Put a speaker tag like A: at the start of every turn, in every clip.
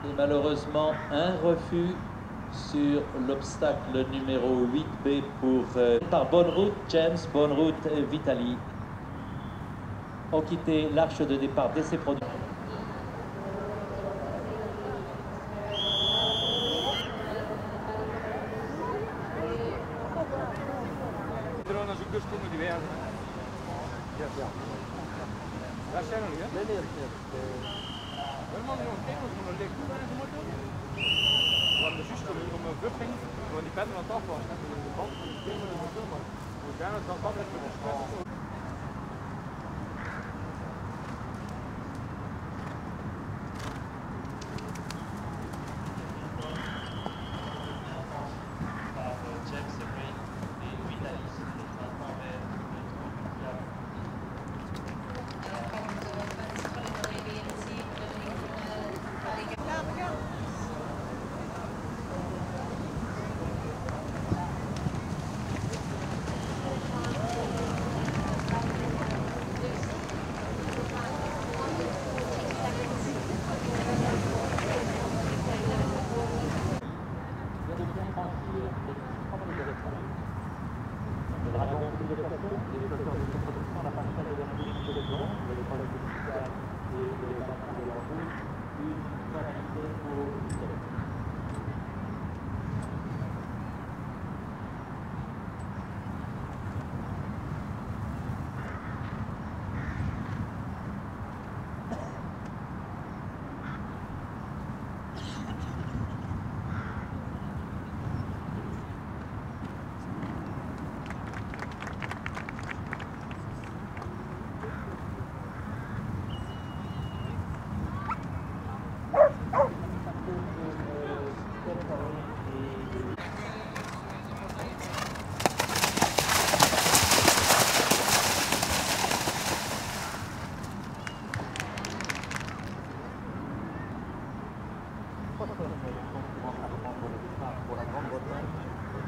A: Et malheureusement, un refus sur l'obstacle numéro 8B par Bonne Route. James, Bonne Route et Vitali ont quitté l'arche de départ d'essai produit.
B: Quando juist om een vupping, want die pennen aan tafel was, en de band van die dingen en zo, maar we gaan het dan altijd voor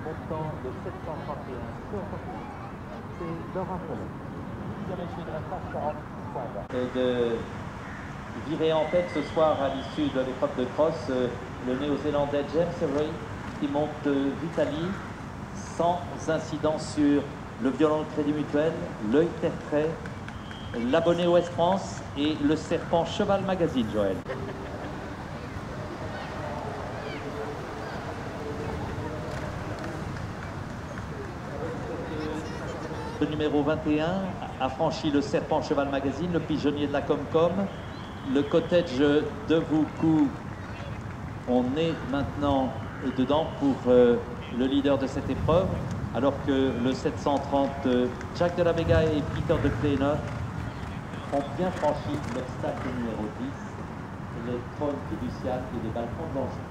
A: montant de 731 c'est Laurent Collet. De virer en tête ce soir à l'issue de l'épreuve de cross, le néo-zélandais James Avery qui monte Vitali sans incident sur le violon de Crédit Mutuel, l'œil Tertrais, l'abonné Ouest France et le serpent Cheval Magazine, Joël. Le numéro 21 a franchi le serpent Cheval Magazine, le pigeonnier de la Comcom, le cottage de Voucou. On est maintenant dedans pour le leader de cette épreuve, alors que le 730 Jack de la Vega et Peter de Kleiner ont bien franchi l'obstacle numéro 10, le trône fiducial et les balcons de l'Angers.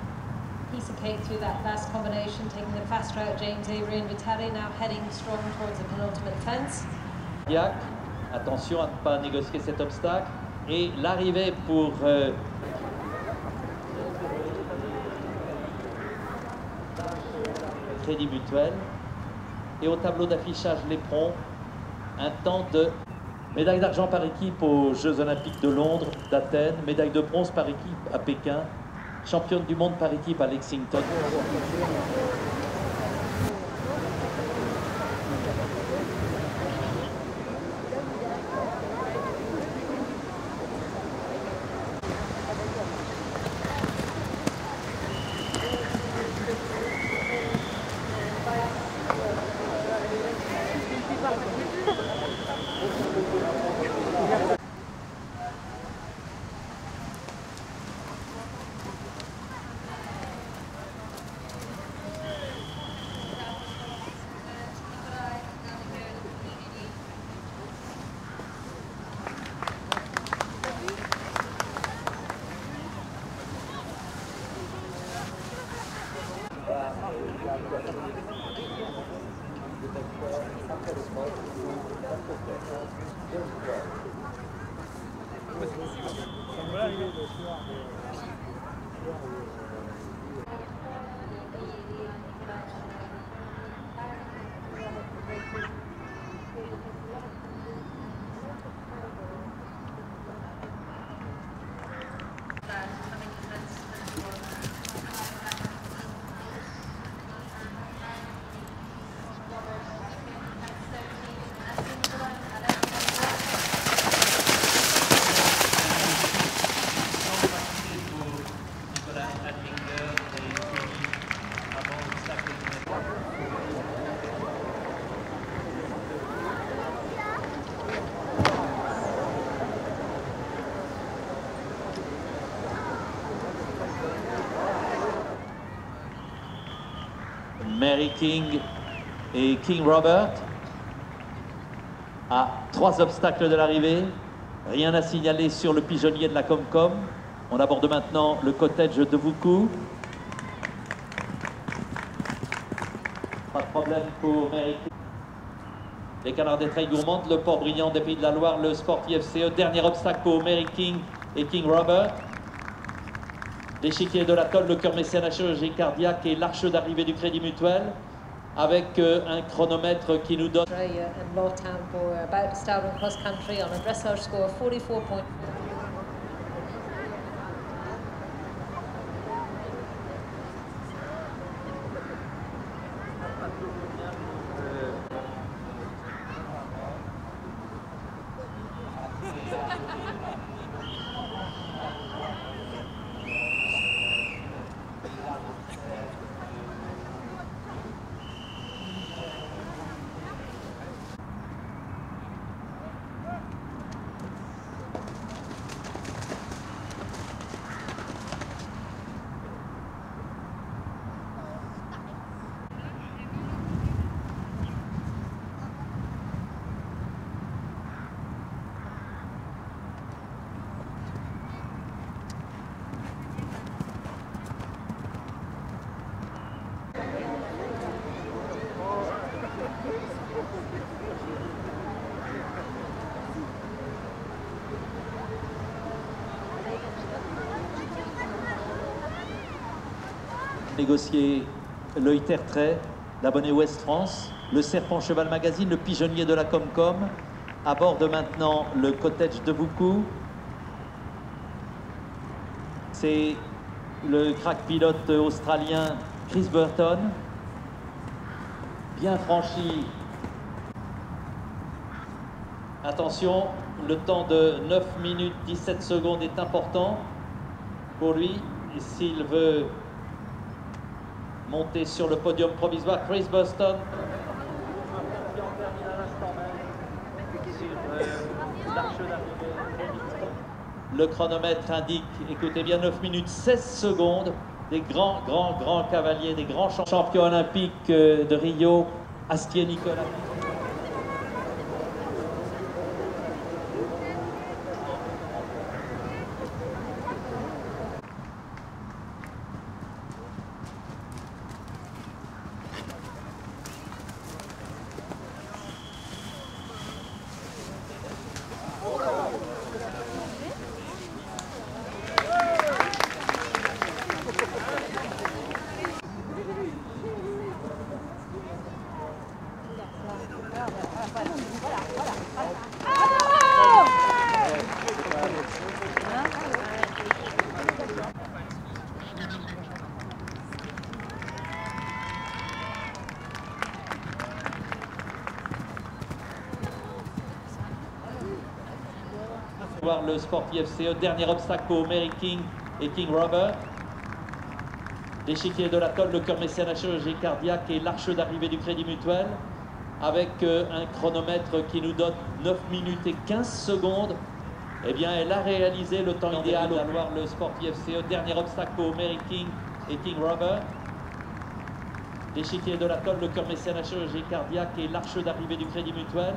C: Piece of cake through that last combination, taking the fast route. James Avery and Vitali now heading strong towards the penultimate fence.
A: Attention à ne pas négocier cet obstacle. Et l'arrivée pour Crédit Mutuel. Et au tableau d'affichage l'éperon, un temps de médaille d'argent par équipe aux Jeux Olympiques de Londres, d'Athènes, médaille de bronze par équipe à Pékin, championne du monde par équipe à Lexington. Mary King et King Robert. À 3 obstacles de l'arrivée, rien à signaler sur le pigeonnier de la Comcom. On aborde maintenant le cottage de Vuku. Pas de problème pour Mary King. Les Canards des Trails Gourmandes, le Port Brillant des Pays de la Loire, le Sportif FCE. Dernier obstacle pour Mary King et King Robert. L'échiquier de la Tolle, le cœur mécène à chirurgie cardiaque et l'arche d'arrivée du Crédit Mutuel, avec un chronomètre qui nous donne...
C: And Lawtown for about to start on cross country on a dressage score of 44.4.
A: Négocier le Tertrais, l'abonné Ouest France, le Serpent Cheval Magazine, le pigeonnier de la Comcom, aborde maintenant le cottage de Vuku. C'est le crack pilote australien Chris Burton, bien franchi. Attention, le temps de 9 minutes 17 secondes est important pour lui. Et s'il veut monter sur le podium provisoire, Chris Burton. Le chronomètre indique, écoutez bien, 9 minutes 16 secondes. Des grands cavaliers, des grands champions olympiques de Rio, Astier Nicolas. Voir le Sportif FCE, dernier obstacle pour Mary King et King Robert. L'échiquier de la Tolle, le cœur mécène à chirurgie cardiaque et l'arche d'arrivée du Crédit Mutuel, avec un chronomètre qui nous donne 9 minutes et 15 secondes. Eh bien, elle a réalisé le temps idéal. À voir le Sportif FCE, dernier obstacle pour Mary King et King Robert. L'échiquier de la Tolle, le cœur mécène à chirurgie cardiaque et l'arche d'arrivée du Crédit Mutuel,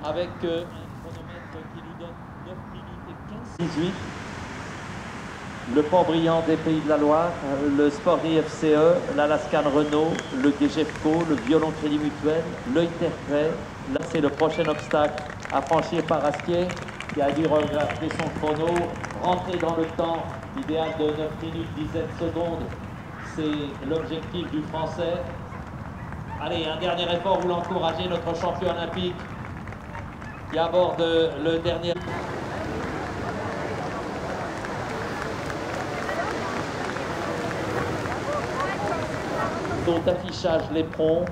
A: avec un chronomètre qui nous donne 9 minutes et 15. 18. Le Port Brillant des Pays de la Loire, le Sportif FCE, l'Alaskan Renault, le DGFCO, le Violon Crédit Mutuel, le Tertrais. Là, c'est le prochain obstacle à franchir par Astier, qui a dû regarder son chrono, rentrer dans le temps idéal de 9 minutes 17 secondes. C'est l'objectif du Français. Allez, un dernier effort pour l'encourager, notre champion olympique qui aborde le dernier. D'affichage l'éperon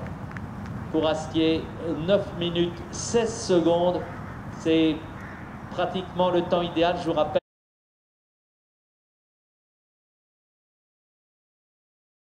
A: pour Astier, 9 minutes 16 secondes. C'est pratiquement le temps idéal, je vous rappelle.